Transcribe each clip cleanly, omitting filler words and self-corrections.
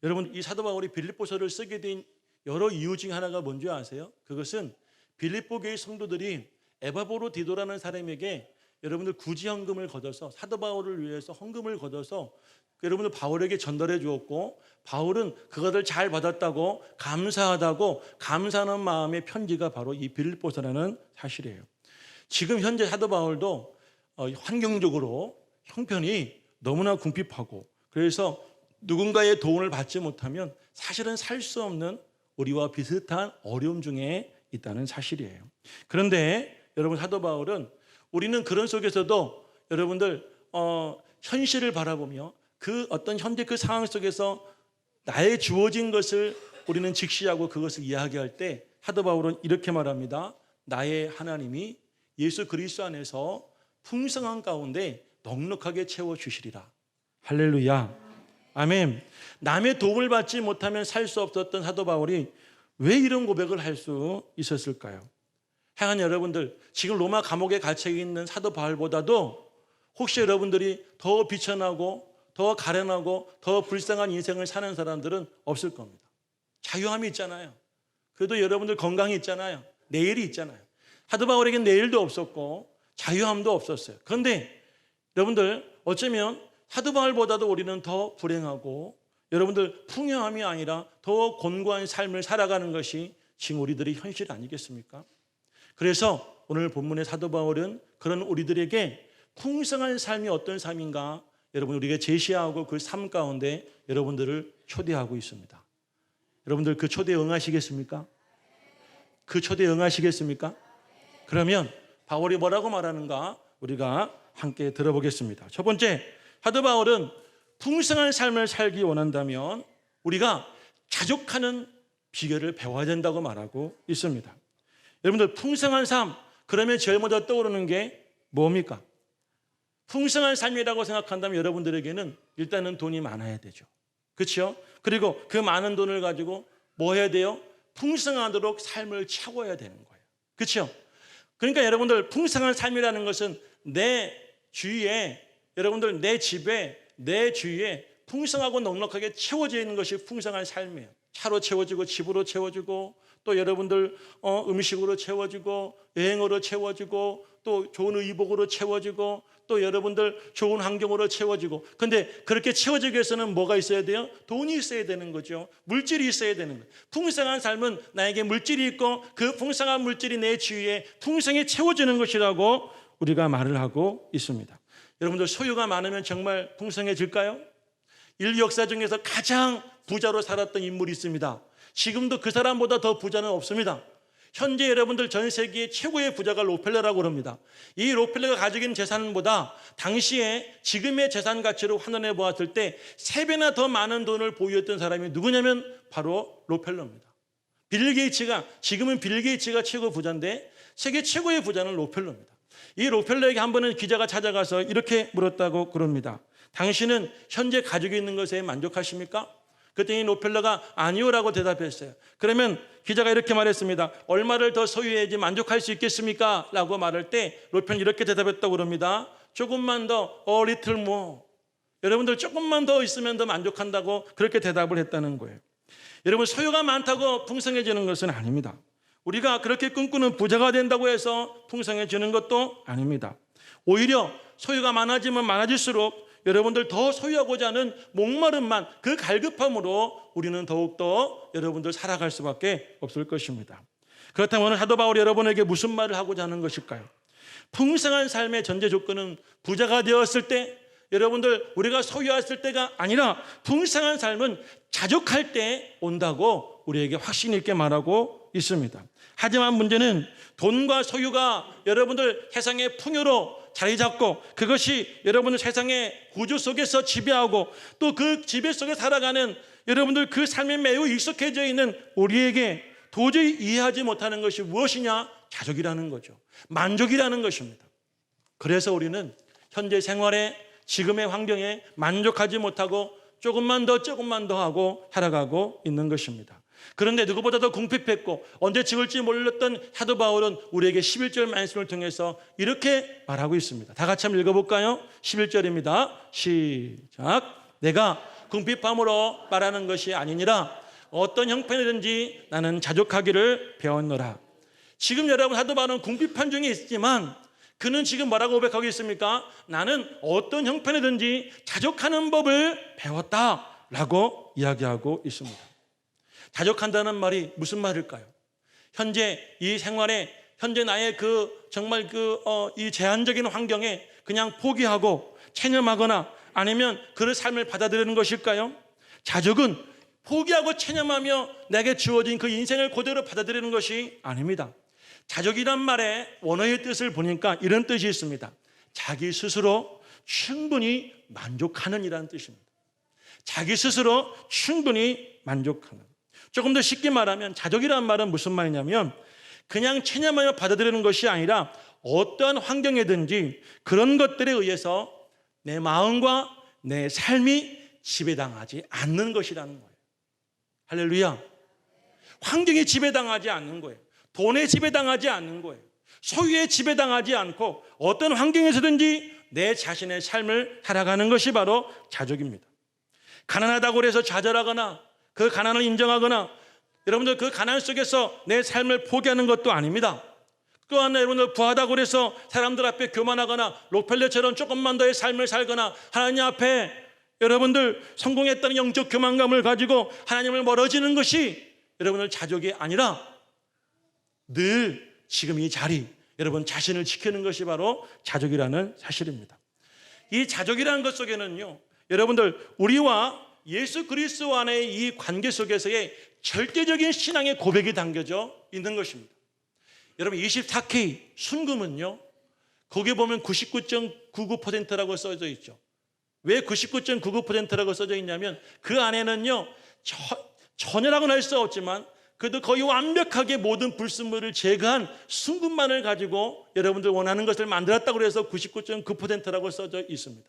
여러분, 이 사도 바울이 빌립보서를 쓰게 된 여러 이유 중 하나가 뭔지 아세요? 그것은 빌립보 교회 성도들이 에바브로디도라는 사람에게 여러분들 구제헌금을 걷어서 사도 바울을 위해서 헌금을 걷어서 여러분들 바울에게 전달해 주었고, 바울은 그것을 잘 받았다고 감사하다고 감사하는 마음의 편지가 바로 이 빌립보서라는 사실이에요. 지금 현재 사도 바울도 환경적으로 형편이 너무나 궁핍하고, 그래서 누군가의 도움을 받지 못하면 사실은 살 수 없는 우리와 비슷한 어려움 중에 있다는 사실이에요. 그런데 여러분, 사도 바울은 우리는 그런 속에서도 여러분들 현실을 바라보며 그 어떤 현재 그 상황 속에서 나의 주어진 것을 우리는 직시하고 그것을 이야기할 때 사도 바울은 이렇게 말합니다. 나의 하나님이 예수 그리스도 안에서 풍성한 가운데 넉넉하게 채워주시리라. 할렐루야. 아멘. 남의 도움을 받지 못하면 살 수 없었던 사도 바울이 왜 이런 고백을 할 수 있었을까요? 행한 여러분들, 지금 로마 감옥에 갇혀 있는 사도 바울보다도 혹시 여러분들이 더 비천하고 더 가련하고 더 불쌍한 인생을 사는 사람들은 없을 겁니다. 자유함이 있잖아요. 그래도 여러분들 건강이 있잖아요. 내일이 있잖아요. 사도 바울에겐 내일도 없었고 자유함도 없었어요. 그런데 여러분들, 어쩌면 사도 바울보다도 우리는 더 불행하고 여러분들 풍요함이 아니라 더 곤고한 삶을 살아가는 것이 지금 우리들의 현실 아니겠습니까? 그래서 오늘 본문의 사도 바울은 그런 우리들에게 풍성한 삶이 어떤 삶인가 여러분 우리에게 제시하고 그 삶 가운데 여러분들을 초대하고 있습니다. 여러분들 그 초대에 응하시겠습니까? 그 초대에 응하시겠습니까? 그러면 바울이 뭐라고 말하는가 우리가 함께 들어보겠습니다. 첫 번째, 사도 바울은 풍성한 삶을 살기 원한다면 우리가 자족하는 비결을 배워야 된다고 말하고 있습니다. 여러분들, 풍성한 삶, 그러면 제일 먼저 떠오르는 게 뭡니까? 풍성한 삶이라고 생각한다면 여러분들에게는 일단은 돈이 많아야 되죠. 그렇죠? 그리고 그 많은 돈을 가지고 뭐 해야 돼요? 풍성하도록 삶을 채워야 되는 거예요. 그렇죠? 그러니까 여러분들, 풍성한 삶이라는 것은 내 주위에, 여러분들 내 집에, 내 주위에 풍성하고 넉넉하게 채워져 있는 것이 풍성한 삶이에요. 차로 채워지고 집으로 채워지고 또 여러분들 음식으로 채워지고 여행으로 채워지고 또 좋은 의복으로 채워지고 또 여러분들 좋은 환경으로 채워지고. 근데 그렇게 채워지기 위해서는 뭐가 있어야 돼요? 돈이 있어야 되는 거죠. 물질이 있어야 되는 거예요. 풍성한 삶은 나에게 물질이 있고 그 풍성한 물질이 내 주위에 풍성히 채워지는 것이라고 우리가 말을 하고 있습니다. 여러분들, 소유가 많으면 정말 풍성해질까요? 인류 역사 중에서 가장 부자로 살았던 인물이 있습니다. 지금도 그 사람보다 더 부자는 없습니다. 현재 여러분들 전 세계의 최고의 부자가 록펠러라고 합니다. 이 록펠러가 가지고 있는 재산보다 당시에 지금의 재산 가치로 환원해 보았을 때 3배나 더 많은 돈을 보유했던 사람이 누구냐면 바로 록펠러입니다. 빌 게이츠가, 지금은 빌 게이츠가 최고 부자인데 세계 최고의 부자는 록펠러입니다. 이 록펠러에게 한 번은 기자가 찾아가서 이렇게 물었다고 그럽니다. 당신은 현재 가지고 있는 것에 만족하십니까? 그랬더니 록펠러가 아니요라고 대답했어요. 그러면 기자가 이렇게 말했습니다. 얼마를 더 소유해야지 만족할 수 있겠습니까? 라고 말할 때 록펠러는 이렇게 대답했다고 그럽니다. 조금만 더, a little more. 여러분들 조금만 더 있으면 더 만족한다고 그렇게 대답을 했다는 거예요. 여러분, 소유가 많다고 풍성해지는 것은 아닙니다. 우리가 그렇게 꿈꾸는 부자가 된다고 해서 풍성해지는 것도 아닙니다. 오히려 소유가 많아지면 많아질수록 여러분들 더 소유하고자 하는 목마름만, 그 갈급함으로 우리는 더욱더 여러분들 살아갈 수밖에 없을 것입니다. 그렇다면 오늘 사도 바울이 여러분에게 무슨 말을 하고자 하는 것일까요? 풍성한 삶의 전제 조건은 부자가 되었을 때, 여러분들 우리가 소유했을 때가 아니라 풍성한 삶은 자족할 때 온다고 우리에게 확신 있게 말하고 있습니다. 하지만 문제는 돈과 소유가 여러분들 세상의 풍요로 자리 잡고 그것이 여러분들 세상의 구조 속에서 지배하고 또 그 지배 속에 살아가는 여러분들 그 삶에 매우 익숙해져 있는 우리에게 도저히 이해하지 못하는 것이 무엇이냐? 자족이라는 거죠. 만족이라는 것입니다. 그래서 우리는 현재 생활에, 지금의 환경에 만족하지 못하고 조금만 더 하고 살아가고 있는 것입니다. 그런데 누구보다 더 궁핍했고 언제 죽을지 몰랐던 사도 바울은 우리에게 11절 말씀을 통해서 이렇게 말하고 있습니다. 다 같이 한번 읽어볼까요? 11절입니다. 시작. 내가 궁핍함으로 말하는 것이 아니니라. 어떤 형편이든지 나는 자족하기를 배웠노라. 지금 여러분 사도 바울은 궁핍한 중에 있지만 그는 지금 뭐라고 고백하고 있습니까? 나는 어떤 형편이든지 자족하는 법을 배웠다라고 이야기하고 있습니다. 자족한다는 말이 무슨 말일까요? 현재 이 생활에, 현재 나의 정말 이 제한적인 환경에 그냥 포기하고 체념하거나 아니면 그런 삶을 받아들이는 것일까요? 자족은 포기하고 체념하며 내게 주어진 그 인생을 그대로 받아들이는 것이 아닙니다. 자족이란 말의 원어의 뜻을 보니까 이런 뜻이 있습니다. 자기 스스로 충분히 만족하는 이라는 뜻입니다. 자기 스스로 충분히 만족하는. 조금 더 쉽게 말하면 자족이란 말은 무슨 말이냐면 그냥 체념하며 받아들이는 것이 아니라 어떠한 환경이든지 그런 것들에 의해서 내 마음과 내 삶이 지배당하지 않는 것이라는 거예요. 할렐루야. 환경에 지배당하지 않는 거예요. 돈에 지배당하지 않는 거예요. 소유에 지배당하지 않고 어떤 환경에서든지 내 자신의 삶을 살아가는 것이 바로 자족입니다. 가난하다고 해서 좌절하거나 그 가난을 인정하거나 여러분들 그 가난 속에서 내 삶을 포기하는 것도 아닙니다. 또한 여러분들 부하다고 해서 사람들 앞에 교만하거나 록펠러처럼 조금만 더의 삶을 살거나 하나님 앞에 여러분들 성공했다는 영적 교만감을 가지고 하나님을 멀어지는 것이 여러분들 자족이 아니라 늘 지금 이 자리, 여러분 자신을 지키는 것이 바로 자족이라는 사실입니다. 이 자족이라는 것 속에는요, 여러분들 우리와 예수 그리스도 안의 이 관계 속에서의 절대적인 신앙의 고백이 담겨져 있는 것입니다. 여러분 24K 순금은요, 거기에 보면 99.99%라고 써져 있죠. 왜 99.99%라고 써져 있냐면 그 안에는요, 전혀라고는 할 수 없지만 그래도 거의 완벽하게 모든 불순물을 제거한 순금만을 가지고 여러분들 원하는 것을 만들었다고 해서 99.9%라고 써져 있습니다.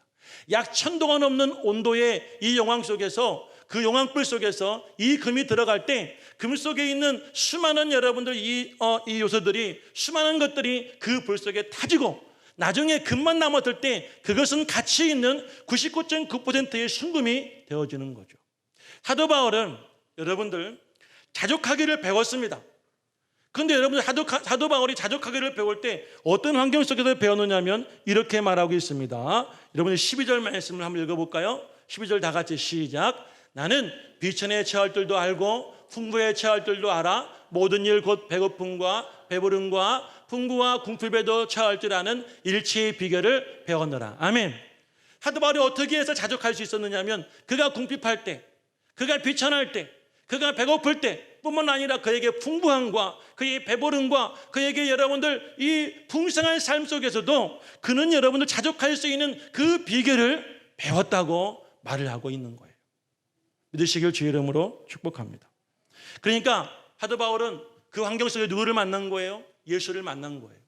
약 1000도가 넘는 온도의 이 용왕 속에서, 그 용왕불 속에서 이 금이 들어갈 때 금 속에 있는 수많은 여러분들 이 요소들이, 수많은 것들이 그 불 속에 타지고 나중에 금만 남았을 때 그것은 가치 있는 99.9%의 순금이 되어지는 거죠. 사도 바울은 여러분들 자족하기를 배웠습니다. 그런데 여러분들 사도 바울이 자족하기를 배울 때 어떤 환경 속에서 배웠느냐면 이렇게 말하고 있습니다. 여러분들 12절 말씀을 한번 읽어볼까요? 12절 다 같이 시작. 나는 비천에 처할 줄도 알고 풍부에 처할 줄도 알아. 모든 일 곧 배고픔과 배부름과 풍부와 궁핍에도 처할 줄 아는 일치의 비결을 배웠노라. 아멘. 사도 바울이 어떻게 해서 자족할 수 있었느냐면 그가 궁핍할 때, 그가 비천할 때, 그가 배고플 때 뿐만 아니라 그에게 풍부함과 그의 배부름과 그에게 여러분들 이 풍성한 삶 속에서도 그는 여러분들 자족할 수 있는 그 비결을 배웠다고 말을 하고 있는 거예요. 믿으시길 주의 이름으로 축복합니다. 그러니까 사도 바울은 그 환경 속에 누구를 만난 거예요? 예수를 만난 거예요.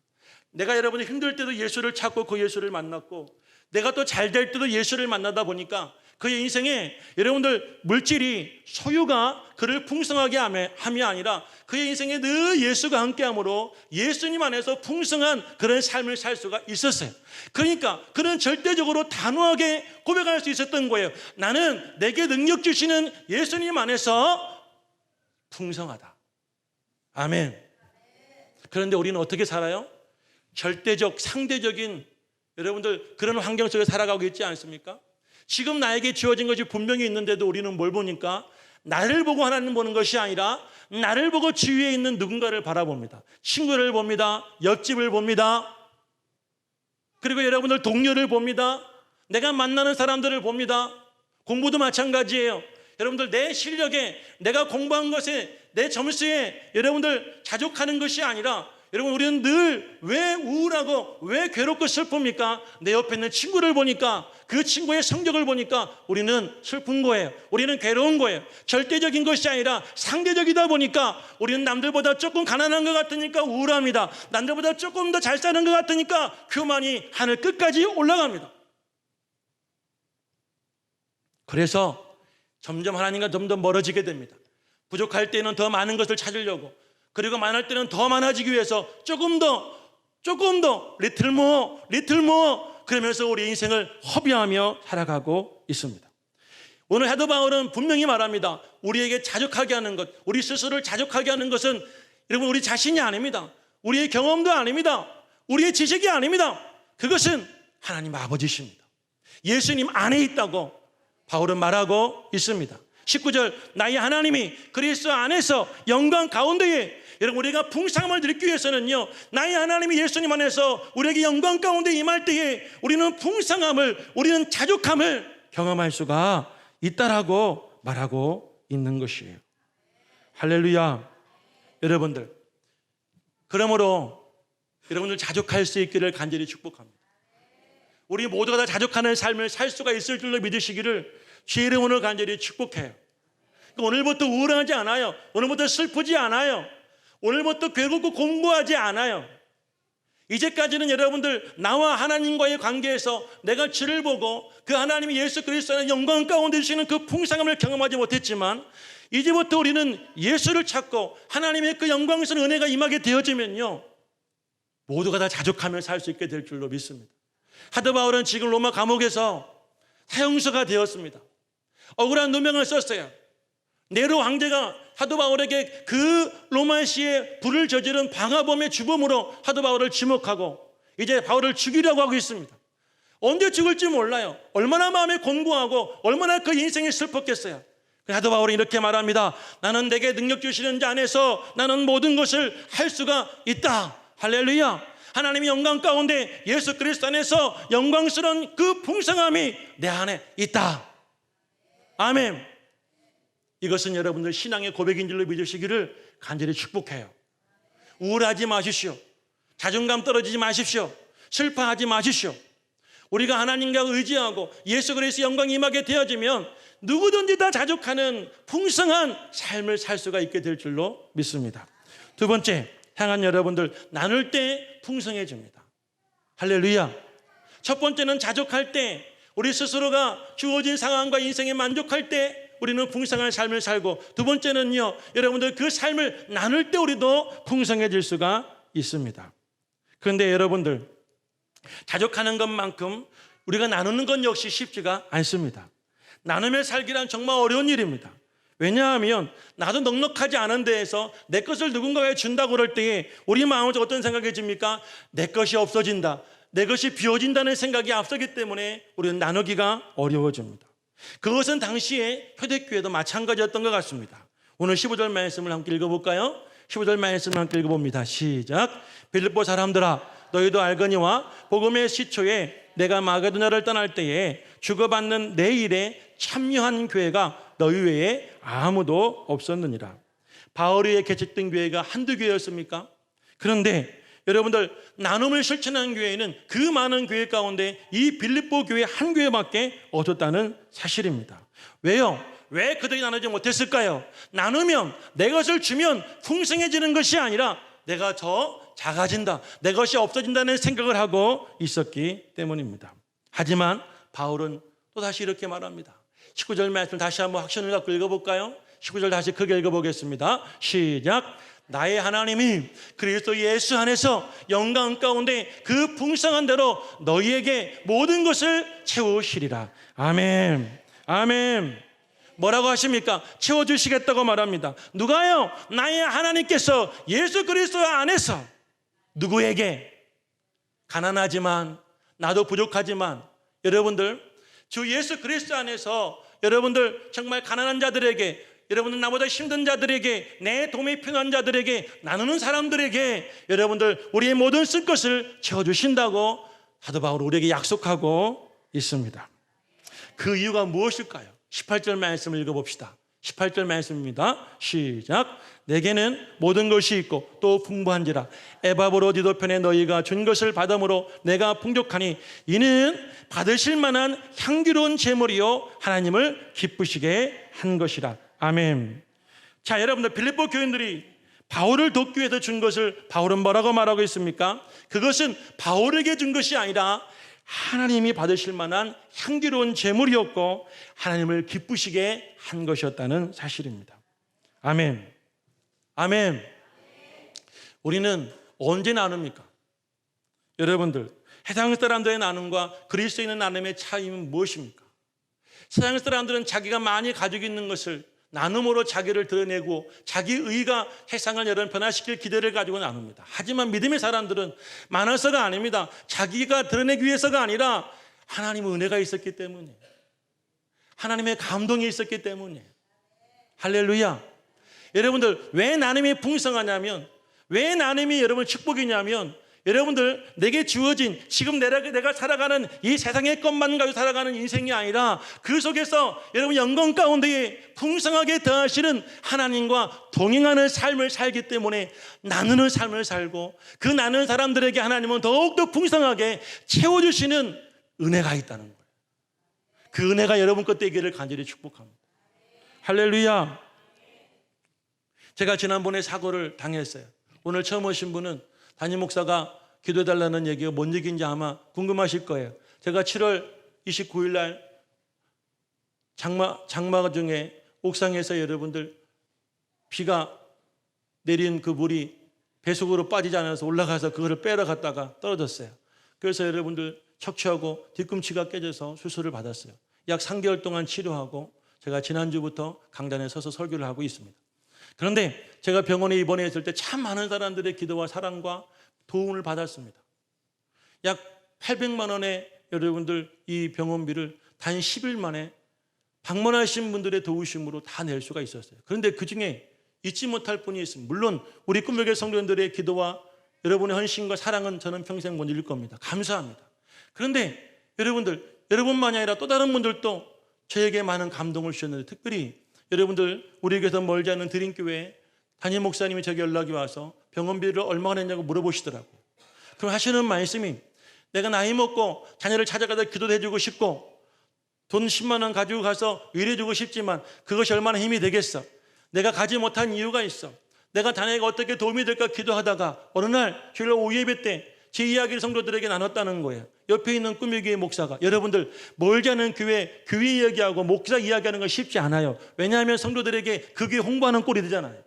내가 여러분이 힘들 때도 예수를 찾고 그 예수를 만났고 내가 또 잘 될 때도 예수를 만나다 보니까 그의 인생에 여러분들 물질이 소유가 그를 풍성하게 함이 아니라 그의 인생에 늘 예수가 함께함으로 예수님 안에서 풍성한 그런 삶을 살 수가 있었어요. 그러니까 그는 절대적으로 단호하게 고백할 수 있었던 거예요. 나는 내게 능력 주시는 예수님 안에서 풍성하다. 아멘. 그런데 우리는 어떻게 살아요? 절대적, 상대적인 여러분들 그런 환경 속에 살아가고 있지 않습니까? 지금 나에게 주어진 것이 분명히 있는데도 우리는 뭘 보니까 나를 보고 하나님 보는 것이 아니라 나를 보고 주위에 있는 누군가를 바라봅니다. 친구를 봅니다. 옆집을 봅니다. 그리고 여러분들 동료를 봅니다. 내가 만나는 사람들을 봅니다. 공부도 마찬가지예요. 여러분들 내 실력에, 내가 공부한 것에, 내 점수에 여러분들 자족하는 것이 아니라 여러분 우리는 늘 왜 우울하고 왜 괴롭고 슬픕니까? 내 옆에 있는 친구를 보니까, 그 친구의 성적을 보니까 우리는 슬픈 거예요. 우리는 괴로운 거예요. 절대적인 것이 아니라 상대적이다 보니까 우리는 남들보다 조금 가난한 것 같으니까 우울합니다. 남들보다 조금 더 잘 사는 것 같으니까 교만이 하늘 끝까지 올라갑니다. 그래서 점점 하나님과 좀 더 멀어지게 됩니다. 부족할 때는 더 많은 것을 찾으려고, 그리고 많을 때는 더 많아지기 위해서 조금 더 little more 그러면서 우리 인생을 허비하며 살아가고 있습니다. 오늘 사도 바울은 분명히 말합니다. 우리에게 자족하게 하는 것, 우리 스스로를 자족하게 하는 것은 여러분 우리 자신이 아닙니다. 우리의 경험도 아닙니다. 우리의 지식이 아닙니다. 그것은 하나님 아버지십니다. 예수님 안에 있다고 바울은 말하고 있습니다. 19절, 나의 하나님이 그리스도 안에서 영광 가운데에, 여러분 우리가 풍성함을 누리기 위해서는요, 나의 하나님이 예수님 안에서 우리에게 영광 가운데 임할 때에 우리는 풍성함을, 우리는 자족함을 경험할 수가 있다라고 말하고 있는 것이에요. 할렐루야. 여러분들, 그러므로 여러분들 자족할 수 있기를 간절히 축복합니다. 우리 모두가 다 자족하는 삶을 살 수가 있을 줄로 믿으시기를 주의 이름으로 간절히 축복해요. 오늘부터 우울하지 않아요. 오늘부터 슬프지 않아요. 오늘부터 괴롭고 공부하지 않아요. 이제까지는 여러분들 나와 하나님과의 관계에서 내가 주를 보고 그 하나님이 예수 그리스도의 영광 가운데 주시는 그 풍성함을 경험하지 못했지만, 이제부터 우리는 예수를 찾고 하나님의 그 영광스러운 은혜가 임하게 되어지면요, 모두가 다 자족하며 살 수 있게 될 줄로 믿습니다. 사도 바울은 지금 로마 감옥에서 사형수가 되었습니다. 억울한 누명을 썼어요. 네로 황제가 사도 바울에게 그 로마시에 불을 저지른 방화범의 주범으로 사도 바울을 지목하고 이제 바울을 죽이려고 하고 있습니다. 언제 죽을지 몰라요. 얼마나 마음에 공고하고 얼마나 그 인생이 슬펐겠어요. 사도 바울이 이렇게 말합니다. 나는 내게 능력 주시는 자 안에서 나는 모든 것을 할 수가 있다. 할렐루야. 하나님의 영광 가운데 예수 그리스도 안에서 영광스러운 그 풍성함이 내 안에 있다. 아멘. 이것은 여러분들 신앙의 고백인 줄로 믿으시기를 간절히 축복해요. 우울하지 마십시오. 자존감 떨어지지 마십시오. 슬퍼하지 마십시오. 우리가 하나님과 의지하고 예수 그리스도의 영광이 임하게 되어지면 누구든지 다 자족하는 풍성한 삶을 살 수가 있게 될 줄로 믿습니다. 두 번째, 향한 여러분들, 나눌 때 풍성해집니다. 할렐루야. 첫 번째는 자족할 때, 우리 스스로가 주어진 상황과 인생에 만족할 때 우리는 풍성한 삶을 살고, 두 번째는요, 여러분들 그 삶을 나눌 때 우리도 풍성해질 수가 있습니다. 그런데 여러분들, 자족하는 것만큼 우리가 나누는 건 역시 쉽지가 않습니다. 나누며 살기란 정말 어려운 일입니다. 왜냐하면 나도 넉넉하지 않은 데에서 내 것을 누군가에게 준다고 그럴 때에 우리 마음에 어떤 생각이 듭니까? 내 것이 없어진다, 내 것이 비워진다는 생각이 앞서기 때문에 우리는 나누기가 어려워집니다. 그것은 당시에 초대교회도 마찬가지였던 것 같습니다. 오늘 15절 말씀을 함께 읽어볼까요? 15절 말씀을 함께 읽어봅니다. 시작. 빌립보 사람들아, 너희도 알거니와 복음의 시초에 내가 마게도냐를 떠날 때에 주고받는 내 일에 참여한 교회가 너희 외에 아무도 없었느니라. 바울이 개척된 교회가 한두 교회였습니까? 그런데 여러분들, 나눔을 실천한 교회는 그 많은 교회 가운데 이 빌립보 교회 한 교회밖에 없었다는 사실입니다. 왜요? 왜 그들이 나누지 못했을까요? 나누면, 내 것을 주면 풍성해지는 것이 아니라 내가 더 작아진다, 내 것이 없어진다는 생각을 하고 있었기 때문입니다. 하지만 바울은 또다시 이렇게 말합니다. 19절 말씀 다시 한번 확신을 갖고 읽어볼까요? 19절 다시 크게 읽어보겠습니다. 시작. 나의 하나님이 그리스도 예수 안에서 영광 가운데 그 풍성한 대로 너희에게 모든 것을 채우시리라. 아멘. 아멘. 뭐라고 하십니까? 채워주시겠다고 말합니다. 누가요? 나의 하나님께서 예수 그리스도 안에서 누구에게? 가난하지만, 나도 부족하지만, 여러분들 주 예수 그리스도 안에서 여러분들 정말 가난한 자들에게, 여러분들 나보다 힘든 자들에게, 내 도움이 필요한 자들에게, 나누는 사람들에게 여러분들 우리의 모든 쓸 것을 채워주신다고 사도 바울은 우리에게 약속하고 있습니다. 그 이유가 무엇일까요? 18절 말씀을 읽어봅시다. 18절 말씀입니다. 시작. 내게는 모든 것이 있고 또 풍부한지라 에바브로디도 편에 너희가 준 것을 받음으로 내가 풍족하니 이는 받으실 만한 향기로운 제물이요 하나님을 기쁘시게 한 것이라. 아멘. 자, 여러분들, 빌립보 교인들이 바울을 돕기 위해서 준 것을 바울은 뭐라고 말하고 있습니까? 그것은 바울에게 준 것이 아니라 하나님이 받으실 만한 향기로운 제물이었고 하나님을 기쁘시게 한 것이었다는 사실입니다. 아멘. 아멘. 우리는 언제 나눕니까? 여러분들, 해당 사람들의 나눔과 그리스도인의 나눔의 차이는 무엇입니까? 세상 사람들은 자기가 많이 가지고 있는 것을 나눔으로 자기를 드러내고 자기 의가 세상을 여러분 변화시킬 기대를 가지고 나눕니다. 하지만 믿음의 사람들은 많아서가 아닙니다. 자기가 드러내기 위해서가 아니라 하나님의 은혜가 있었기 때문에, 하나님의 감동이 있었기 때문에. 할렐루야. 여러분들 왜 나눔이 풍성하냐면, 왜 나눔이 여러분 축복이냐면, 여러분들 내게 주어진 지금 내가 살아가는 이 세상의 것만 가지고 살아가는 인생이 아니라 그 속에서 여러분 영광 가운데에 풍성하게 더하시는 하나님과 동행하는 삶을 살기 때문에 나누는 삶을 살고, 그 나누는 사람들에게 하나님은 더욱더 풍성하게 채워주시는 은혜가 있다는 거예요. 그 은혜가 여러분 것 되기를 간절히 축복합니다. 할렐루야. 제가 지난번에 사고를 당했어요. 오늘 처음 오신 분은 담임 목사가 기도해달라는 얘기가 뭔 얘기인지 아마 궁금하실 거예요. 제가 7월 29일 날 장마 중에 옥상에서 여러분들 비가 내린 그 물이 배속으로 빠지지 않아서 올라가서 그거를 빼러 갔다가 떨어졌어요. 그래서 여러분들 척추하고 뒤꿈치가 깨져서 수술을 받았어요. 약 3개월 동안 치료하고 제가 지난주부터 강단에 서서 설교를 하고 있습니다. 그런데 제가 병원에 입원했을 때 참 많은 사람들의 기도와 사랑과 도움을 받았습니다. 약 800만 원의 여러분들 이 병원비를 단 10일 만에 방문하신 분들의 도우심으로 다 낼 수가 있었어요. 그런데 그중에 잊지 못할 분이 있습니다. 물론 우리 꿈의 성도님들의 기도와 여러분의 헌신과 사랑은 저는 평생 못 잃을 겁니다. 감사합니다. 그런데 여러분만이 아니라 또 다른 분들도 저에게 많은 감동을 주셨는데, 특별히 여러분들 우리 교회에서 멀지 않은 드림교회에 담임 목사님이 저에게 연락이 와서 병원비를 얼마나 냈냐고 물어보시더라고요. 그럼 하시는 말씀이, 내가 나이 먹고 자녀를 찾아가서 기도도 해주고 싶고 돈 10만 원 가지고 가서 위로해주고 싶지만 그것이 얼마나 힘이 되겠어. 내가 가지 못한 이유가 있어. 내가 자녀에게 어떻게 도움이 될까 기도하다가 어느 날 주일 오후 예배 때 제 이야기를 성도들에게 나눴다는 거예요. 옆에 있는 꿈의 교회 목사가, 여러분들 멀지 않은 교회 이야기하고 목사 이야기하는 건 쉽지 않아요. 왜냐하면 성도들에게 그게 홍보하는 꼴이 되잖아요.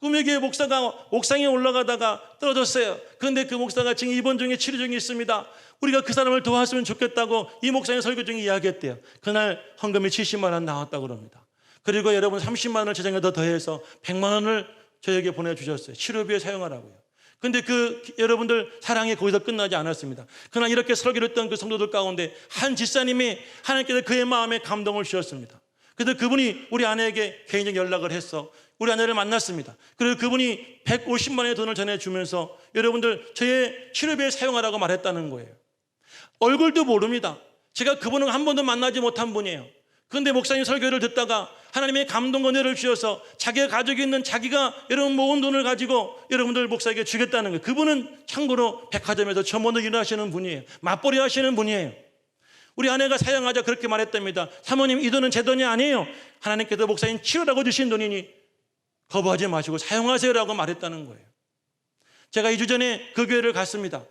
꿈의 교회 목사가 옥상에 올라가다가 떨어졌어요. 그런데 그 목사가 지금 입원 중에 치료 중에 있습니다. 우리가 그 사람을 도왔으면 좋겠다고 이 목사님 설교 중에 이야기했대요. 그날 헌금이 70만 원 나왔다고 그럽니다. 그리고 여러분 30만 원을 재정에 더 더해서 100만 원을 저에게 보내주셨어요. 치료비에 사용하라고요. 근데 여러분들 사랑이 거기서 끝나지 않았습니다. 그러나 이렇게 설교를 했던 그 성도들 가운데 한 집사님이 하나님께서 그의 마음에 감동을 주셨습니다. 그래서 그분이 우리 아내에게 개인적 연락을 해서 우리 아내를 만났습니다. 그리고 그분이 150만 원의 돈을 전해주면서 여러분들 저의 치료비에 사용하라고 말했다는 거예요. 얼굴도 모릅니다. 제가 그분은 한 번도 만나지 못한 분이에요. 그런데 목사님 설교를 듣다가 하나님의 감동과 은혜를 주셔서 자기가 가지고 있는 자기가 여러분 모은 돈을 가지고 여러분들 목사에게 주겠다는 거예요. 그분은 참고로 백화점에서 점원으로 일하시는 분이에요. 맞벌이 하시는 분이에요. 우리 아내가 사용하자 그렇게 말했답니다. 사모님, 이 돈은 제 돈이 아니에요. 하나님께서 목사님 치료라고 주신 돈이니 거부하지 마시고 사용하세요라고 말했다는 거예요. 제가 2주 전에 그 교회를 갔습니다.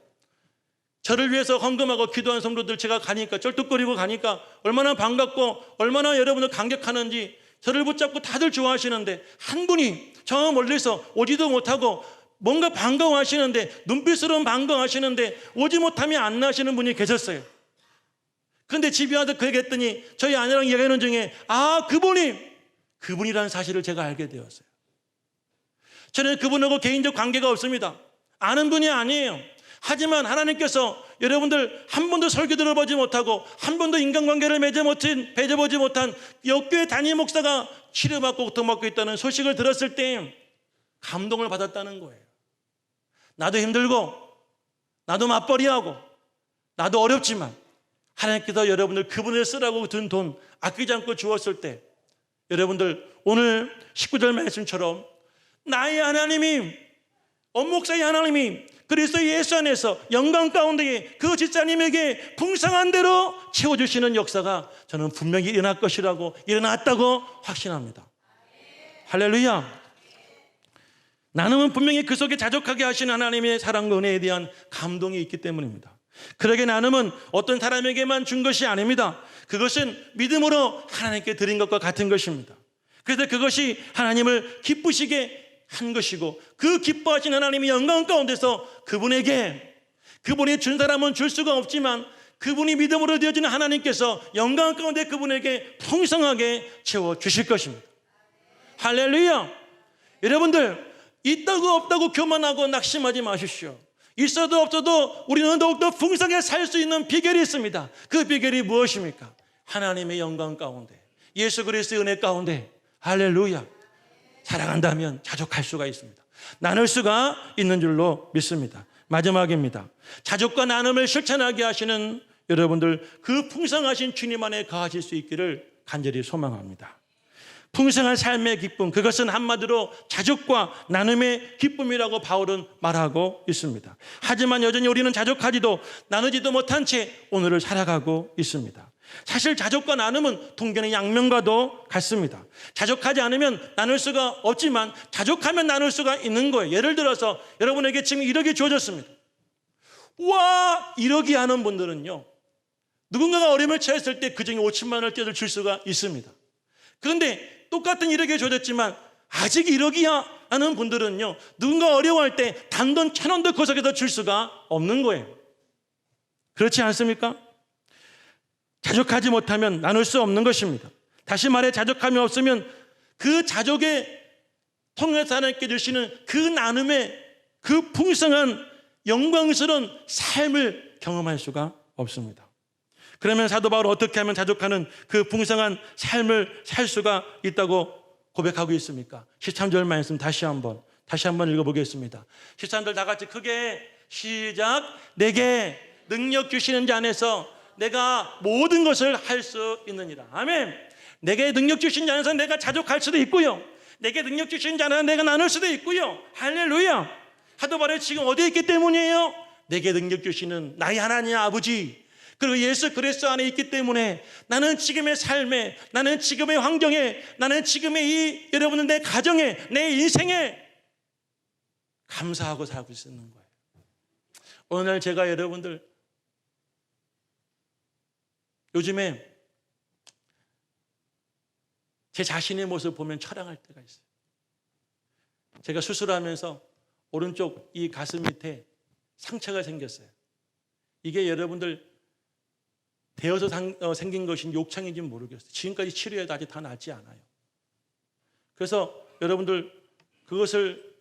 저를 위해서 헌금하고 기도한 성도들 제가 가니까 쩔뚝거리고 가니까 얼마나 반갑고 얼마나 여러분들 감격하는지 저를 붙잡고 다들 좋아하시는데, 한 분이 저 멀리서 오지도 못하고 뭔가 반가워하시는데, 눈빛으로는 반가워하시는데 오지 못하면 안 나시는 분이 계셨어요. 그런데 집에 와서 그 얘기했더니 저희 아내랑 이야기하는 중에 그분이라는 사실을 제가 알게 되었어요. 저는 그분하고 개인적 관계가 없습니다. 아는 분이 아니에요. 하지만 하나님께서 여러분들 한 번도 설교 들어보지 못하고 한 번도 인간관계를 맺어보지 못한 역교회 담임 목사가 치료받고 고통받고 있다는 소식을 들었을 때 감동을 받았다는 거예요. 나도 힘들고 나도 맞벌이하고 나도 어렵지만 하나님께서 여러분들 그분을 쓰라고 든 돈 아끼지 않고 주었을 때, 여러분들 오늘 19절 말씀처럼 나의 하나님이, 엄목사의 하나님이 그리스도 예수 안에서 영광 가운데에 그 집사님에게 풍성한 대로 채워주시는 역사가 저는 분명히 일어날 것이라고, 일어났다고 확신합니다. 할렐루야. 나눔은 분명히 그 속에 자족하게 하신 하나님의 사랑과 은혜에 대한 감동이 있기 때문입니다. 그러게 나눔은 어떤 사람에게만 준 것이 아닙니다. 그것은 믿음으로 하나님께 드린 것과 같은 것입니다. 그래서 그것이 하나님을 기쁘시게 한 것이고, 그 기뻐하신 하나님의 영광 가운데서 그분이 준 사람은 줄 수가 없지만 그분이 믿음으로 되어지는 하나님께서 영광 가운데 그분에게 풍성하게 채워주실 것입니다. 할렐루야. 여러분들, 있다고 없다고 교만하고 낙심하지 마십시오. 있어도 없어도 우리는 더욱더 풍성하게 살 수 있는 비결이 있습니다. 그 비결이 무엇입니까? 하나님의 영광 가운데, 예수 그리스도의 은혜 가운데, 할렐루야, 사랑한다면 자족할 수가 있습니다. 나눌 수가 있는 줄로 믿습니다. 마지막입니다. 자족과 나눔을 실천하게 하시는 여러분들, 그 풍성하신 주님 안에 거하실 수 있기를 간절히 소망합니다. 풍성한 삶의 기쁨, 그것은 한마디로 자족과 나눔의 기쁨이라고 바울은 말하고 있습니다. 하지만 여전히 우리는 자족하지도 나누지도 못한 채 오늘을 살아가고 있습니다. 사실 자족과 나눔은 동전의 양면과도 같습니다. 자족하지 않으면 나눌 수가 없지만 자족하면 나눌 수가 있는 거예요. 예를 들어서 여러분에게 지금 1억이 주어졌습니다. 우와, 1억이 하는 분들은요, 누군가가 어려움을 처했을 때 그중에 5천만 원을 떼어 줄 수가 있습니다. 그런데 똑같은 1억이 주어졌지만 아직 1억이야 하는 분들은요, 누군가 어려워할 때 단돈 1,000원도 구석에서 줄 수가 없는 거예요. 그렇지 않습니까? 자족하지 못하면 나눌 수 없는 것입니다. 다시 말해, 자족함이 없으면 그 자족에 통해서 하나님께 주시는 그 나눔의 그 풍성한 영광스러운 삶을 경험할 수가 없습니다. 그러면 사도 바울은 어떻게 하면 자족하는 그 풍성한 삶을 살 수가 있다고 고백하고 있습니까? 13절 말씀 다시 한번 읽어보겠습니다. 13절 다 같이 크게 시작. 내게 능력 주시는 자 안에서 내가 모든 것을 할 수 있느니라. 아멘. 내게 능력 주신 자 안에서 내가 자족할 수도 있고요, 내게 능력 주신 자 안에서 내가 나눌 수도 있고요. 할렐루야. 사도 바울이 지금 어디에 있기 때문이에요? 내게 능력 주시는 나의 하나님 아버지, 그리고 예수 그리스도 안에 있기 때문에 나는 지금의 삶에, 나는 지금의 환경에, 나는 지금의 이 여러분은 내 가정에, 내 인생에 감사하고 살고 있는 거예요. 오늘 제가 여러분들 요즘에 제 자신의 모습 보면 철량할 때가 있어요. 제가 수술하면서 오른쪽 이 가슴 밑에 상처가 생겼어요. 이게 여러분들 되어서 생긴 것인지 욕창인지 모르겠어요. 지금까지 치료해도 아직 다 낫지 않아요. 그래서 여러분들 그것을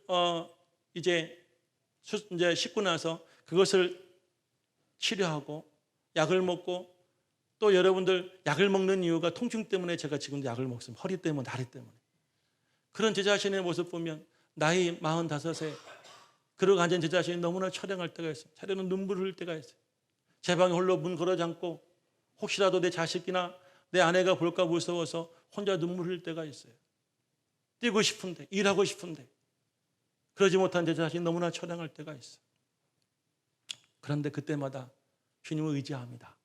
이제 씻고 나서 그것을 치료하고 약을 먹고, 또 여러분들 약을 먹는 이유가 통증 때문에 제가 지금도 약을 먹습니다. 허리 때문에, 다리 때문에. 그런 제 자신의 모습 보면 나이 45세 그러고 앉은 제 자신이 너무나 처량할 때가 있어요. 차례는 눈물 흘릴 때가 있어요. 제 방에 홀로 문 걸어 잠고 혹시라도 내 자식이나 내 아내가 볼까 무서워서 혼자 눈물 흘릴 때가 있어요. 뛰고 싶은데, 일하고 싶은데 그러지 못한 제 자신이 너무나 처량할 때가 있어요. 그런데 그때마다 주님을 의지합니다.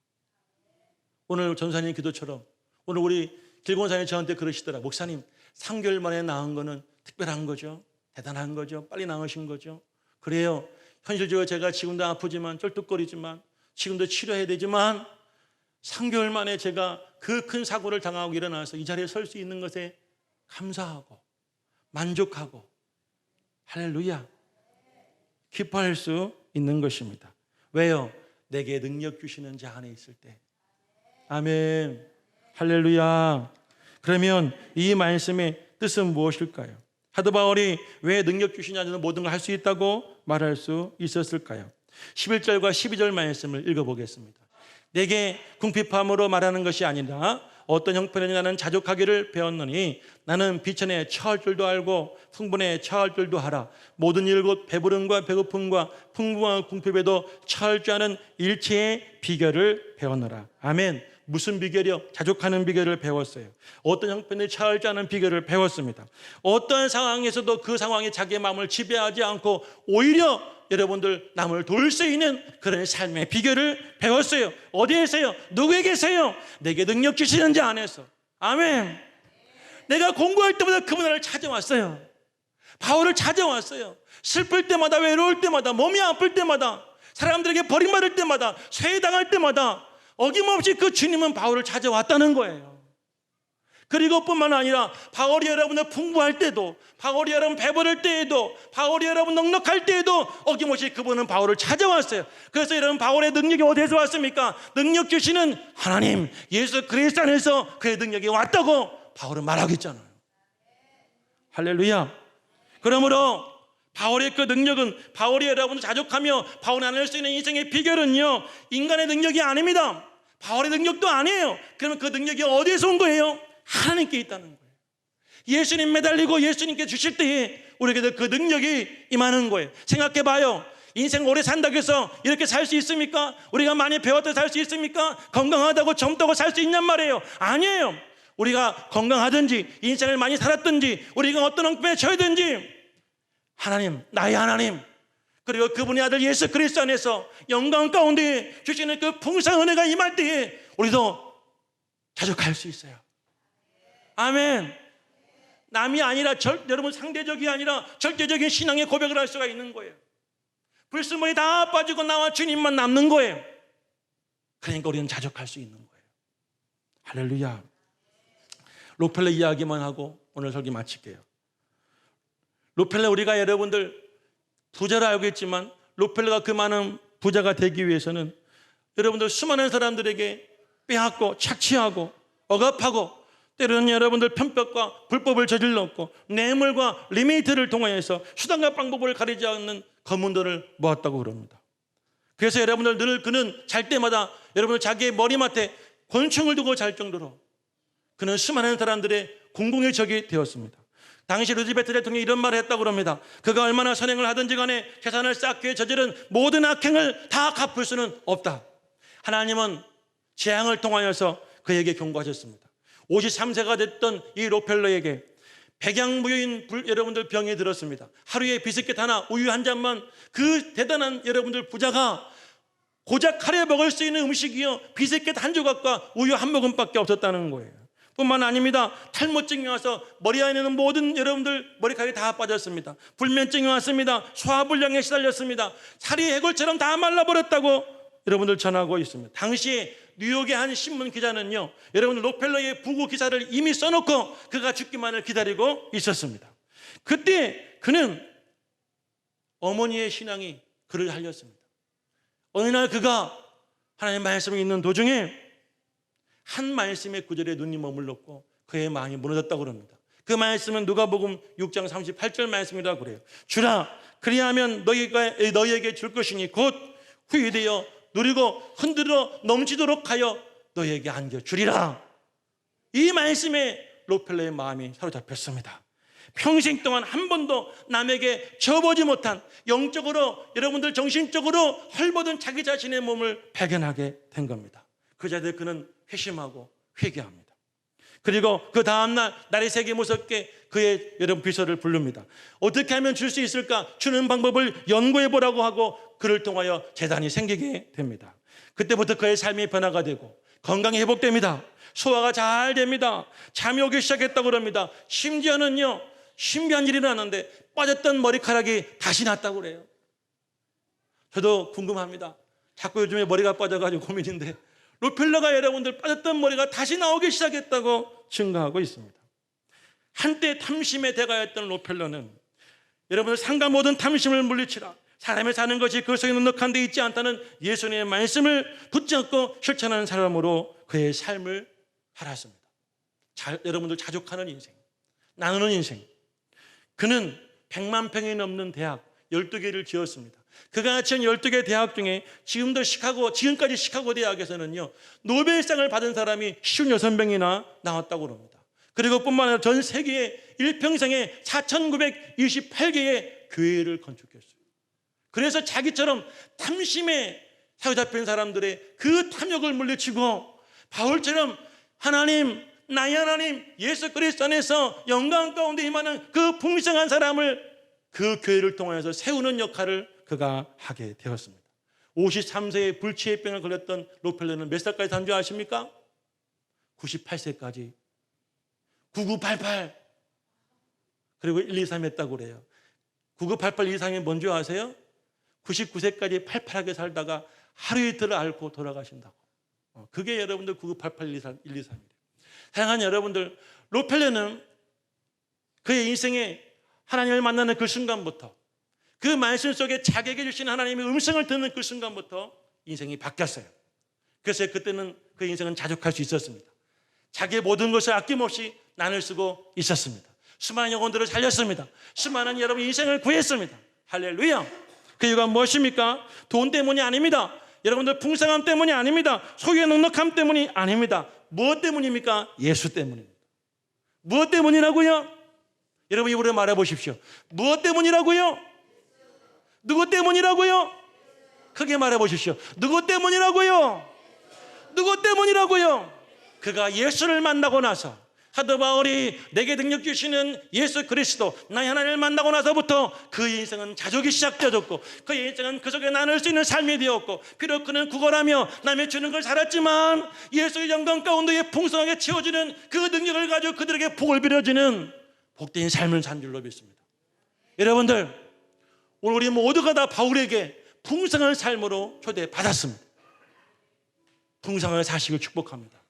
오늘 전사님 기도처럼 오늘 우리 길곤사님 저한테 그러시더라. 목사님, 3개월 만에 나은 거는 특별한 거죠. 대단한 거죠. 빨리 나으신 거죠. 그래요. 현실적으로 제가 지금도 아프지만, 쩔뚝거리지만, 지금도 치료해야 되지만 3개월 만에 제가 그 큰 사고를 당하고 일어나서 이 자리에 설 수 있는 것에 감사하고 만족하고 할렐루야 기뻐할 수 있는 것입니다. 왜요? 내게 능력 주시는 자 안에 있을 때. 아멘. 할렐루야. 그러면 이 말씀의 뜻은 무엇일까요? 사도 바울이 왜 능력 주신 자는 모든 걸 할 수 있다고 말할 수 있었을까요? 11절과 12절 말씀을 읽어보겠습니다. 내게 궁핍함으로 말하는 것이 아니라 어떤 형편이냐 나는 자족하기를 배웠노니 나는 비천에 처할 줄도 알고 풍분에 처할 줄도 알아. 모든 일 곧 배부름과 배고픔과 풍부한 궁핍에도 처할 줄 아는 일체의 비결을 배웠노라. 아멘. 무슨 비결이요? 자족하는 비결을 배웠어요. 어떤 형편에 처할 줄 아는 비결을 배웠습니다. 어떤 상황에서도 그 상황이 자기의 마음을 지배하지 않고 오히려 여러분들 남을 도울 수 있는 그런 삶의 비결을 배웠어요. 어디에서요? 누구에게서요? 내게 능력 주시는 자 안에서. 아멘. 내가 공부할 때마다 그분을 찾아왔어요. 바울을 찾아왔어요. 슬플 때마다, 외로울 때마다, 몸이 아플 때마다, 사람들에게 버림받을 때마다, 쇠당할 때마다 어김없이 그 주님은 바울을 찾아왔다는 거예요. 그리고 뿐만 아니라 바울이 여러분을 풍부할 때도, 바울이 여러분 배부를 때에도, 바울이 여러분 넉넉할 때에도 어김없이 그분은 바울을 찾아왔어요. 그래서 여러분 바울의 능력이 어디에서 왔습니까? 능력 주시는 하나님 예수 그리스도 안에서 그의 능력이 왔다고 바울은 말하겠잖아요. 할렐루야. 그러므로 바울의 그 능력은, 바울이 여러분을 자족하며 바울이 안 할 수 있는 인생의 비결은요, 인간의 능력이 아닙니다. 바울의 능력도 아니에요. 그러면 그 능력이 어디에서 온 거예요? 하나님께 있다는 거예요. 예수님 매달리고 예수님께 주실 때에 우리에게 그 능력이 임하는 거예요. 생각해 봐요. 인생 오래 산다고 해서 이렇게 살 수 있습니까? 우리가 많이 배웠다고 살 수 있습니까? 건강하다고 젊다고 살 수 있냔 말이에요. 아니에요. 우리가 건강하든지 인생을 많이 살았든지 우리가 어떤 엉뚱에 처해든지 하나님, 나의 하나님, 그리고 그분의 아들 예수 그리스도 안에서 영광 가운데 주시는 그 풍성한 은혜가 임할 때에 우리도 자족할 수 있어요. 아멘. 남이 아니라 여러분 상대적이 아니라 절대적인 신앙의 고백을 할 수가 있는 거예요. 불순물이 다 빠지고 나와 주님만 남는 거예요. 그러니까 우리는 자족할 수 있는 거예요. 할렐루야. 록펠러 이야기만 하고 오늘 설교 마칠게요. 록펠러, 우리가 여러분들 부자라 알겠지만 록펠러가 그 많은 부자가 되기 위해서는 여러분들 수많은 사람들에게 빼앗고 착취하고 억압하고 때로는 여러분들 편법과 불법을 저질렀고 뇌물과 리미트를 통하여서 수단과 방법을 가리지 않는 검은돈을 모았다고 그럽니다. 그래서 여러분들 늘 그는 잘 때마다 여러분들 자기의 머리맡에 권총을 두고 잘 정도로 그는 수많은 사람들의 공공의 적이 되었습니다. 당시 루즈베트 대통령이 이런 말을 했다고 합니다. 그가 얼마나 선행을 하든지 간에 재산을 쌓기 위해 저지른 모든 악행을 다 갚을 수는 없다. 하나님은 재앙을 통하여서 그에게 경고하셨습니다. 53세가 됐던 이 록펠러에게 백양무효인 여러분들 병이 들었습니다. 하루에 비스킷 하나, 우유 한 잔만, 그 대단한 여러분들 부자가 고작 하루에 먹을 수 있는 음식이요, 비스킷 한 조각과 우유 한 모금밖에 없었다는 거예요. 뿐만 아닙니다. 탈모증이 와서 머리 안에 있는 모든 여러분들 머리카락이 다 빠졌습니다. 불면증이 왔습니다. 소화불량에 시달렸습니다. 살이 해골처럼 다 말라버렸다고 여러분들 전하고 있습니다. 당시에 뉴욕의 한 신문 기자는요, 여러분들 록펠러의 부고 기사를 이미 써놓고 그가 죽기만을 기다리고 있었습니다. 그때 그는 어머니의 신앙이 그를 살렸습니다. 어느 날 그가 하나님의 말씀을 읽는 도중에 한 말씀의 구절에 눈이 머물렀고 그의 마음이 무너졌다고 합니다. 그 말씀은 누가복음 6장 38절 말씀이라고 그래요. 주라, 그리하면 너희에게 줄 것이니 곧 후유되어 누리고 흔들어 넘치도록 하여 너희에게 안겨주리라. 이 말씀에 록펠러의 마음이 사로잡혔습니다. 평생 동안 한 번도 남에게 접어지 못한, 영적으로 여러분들 정신적으로 헐벗은 자기 자신의 몸을 발견하게 된 겁니다. 그 자리에 그는 회심하고 회개합니다. 그리고 그 다음날 날이 새게 무섭게 그의 여러분 비서를 부릅니다. 어떻게 하면 줄 수 있을까? 주는 방법을 연구해 보라고 하고 그를 통하여 재단이 생기게 됩니다. 그때부터 그의 삶이 변화가 되고 건강이 회복됩니다. 소화가 잘 됩니다. 잠이 오기 시작했다고 합니다. 심지어는요, 신비한 일이 일어났는데 빠졌던 머리카락이 다시 났다고 그래요. 저도 궁금합니다. 자꾸 요즘에 머리가 빠져가지고 고민인데 록펠러가 여러분들 빠졌던 머리가 다시 나오기 시작했다고 증거하고 있습니다. 한때 탐심의 대가였던 록펠러는 여러분들 상가 모든 탐심을 물리치라, 사람이 사는 것이 그 속에 넉넉한 데 있지 않다는 예수님의 말씀을 붙잡고 실천하는 사람으로 그의 삶을 살았습니다. 여러분들 자족하는 인생, 나누는 인생. 그는 100만 평이 넘는 대학 12개를 지었습니다. 그가 지은 12개 대학 중에 지금까지 시카고 대학에서는요, 노벨상을 받은 사람이 56명이나 나왔다고 합니다. 그리고 뿐만 아니라 전 세계에 일평생에 4,928개의 교회를 건축했어요. 그래서 자기처럼 탐심에 사로잡힌 사람들의 그 탐욕을 물리치고 바울처럼 하나님, 나의 하나님 예수 그리스도 안에서 영광 가운데 임하는 그 풍성한 사람을 그 교회를 통해서 세우는 역할을 그가 하게 되었습니다. 53세에 불치의병을 걸렸던 록펠러는 몇 살까지 산 줄 아십니까? 98세까지 9988 그리고 123 했다고 그래요. 9988 이상이 뭔지 아세요? 99세까지 팔팔하게 살다가 하루 이틀을 앓고 돌아가신다고. 그게 여러분들 9988 123이래요. 사랑하는 여러분들, 록펠러는 그의 인생에 하나님을 만나는 그 순간부터, 그 말씀 속에 자기에게 주신 하나님의 음성을 듣는 그 순간부터 인생이 바뀌었어요. 그래서 그때는 그 인생은 자족할 수 있었습니다. 자기의 모든 것을 아낌없이 나눌 쓰고 있었습니다. 수많은 영혼들을 살렸습니다. 수많은 여러분의 인생을 구했습니다. 할렐루야. 그 이유가 무엇입니까? 돈 때문이 아닙니다. 여러분들 풍성함 때문이 아닙니다. 소유의 넉넉함 때문이 아닙니다. 무엇 때문입니까? 예수 때문입니다. 무엇 때문이라고요? 여러분 입으로 말해보십시오. 무엇 때문이라고요? 누구 때문이라고요? 크게 말해보십시오. 누구 때문이라고요? 누구 때문이라고요? 그가 예수를 만나고 나서, 사도 바울이 내게 능력 주시는 예수 그리스도 나의 하나님을 만나고 나서부터 그의 인생은 자족이 시작되었고, 그의 인생은 그 속에 나눌 수 있는 삶이 되었고, 비록 그는 구걸하며 남의 주는 걸 살았지만 예수의 영광 가운데 풍성하게 채워주는 그 능력을 가지고 그들에게 복을 빌어주는 복된 삶을 산 줄로 믿습니다. 여러분들, 오늘 우리 모두가 다 바울에게 풍성한 삶으로 초대받았습니다. 풍성한 사식을 축복합니다.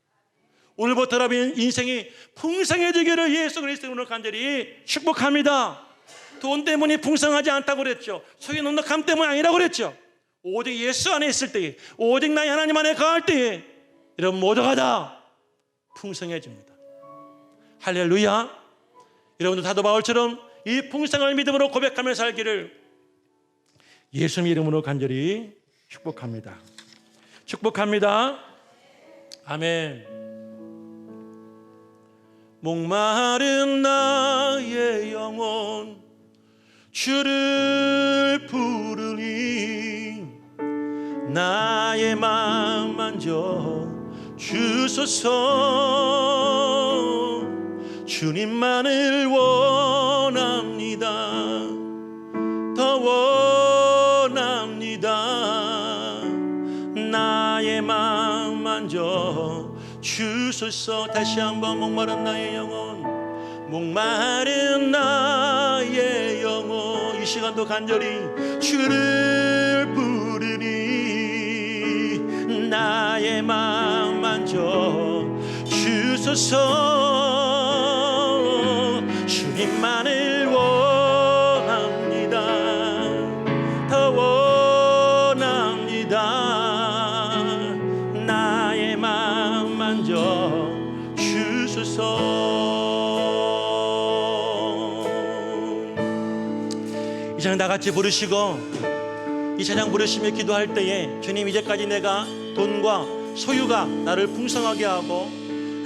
오늘부터 여러분 인생이 풍성해지기를 예수 그리스도로 간절히 축복합니다. 돈 때문에 풍성하지 않다고 그랬죠. 소유 넉넉함 때문이 아니라고 그랬죠. 오직 예수 안에 있을 때에, 오직 나의 하나님 안에 거할 때에 여러분 모두가 다 풍성해집니다. 할렐루야. 여러분도 사도 바울처럼 이 풍성을 믿음으로 고백하며 살기를 예수님 이름으로 간절히 축복합니다. 축복합니다. 아멘. 목마른 나의 영혼 주를 부르니 나의 맘 만져 주소서. 주님만을 원합니다. 더 원합니다. 나의 맘 만져 주소서. 다시 한번 목마른 나의 영혼, 목마른 나의 영혼 이 시간도 간절히 주를 부르니 나의 맘 만져 주소서. 주님만을 원합니다. 더 원합니다. 나의 맘 만져 주소서. 이 찬양 다 같이 부르시고, 이 찬양 부르시며 기도할 때에 주님, 이제까지 내가 돈과 소유가 나를 풍성하게 하고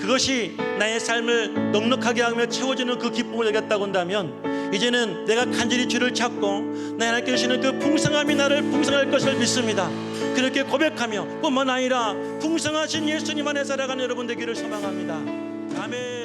그것이 나의 삶을 넉넉하게 하며 채워주는 그 기쁨을 여겼다고 한다면, 이제는 내가 간절히 주를 찾고 나의 하나님께 주시는 그 풍성함이 나를 풍성할 것을 믿습니다. 그렇게 고백하며 뿐만 아니라 풍성하신 예수님 안에 살아가는 여러분 되기를 소망합니다. 아멘.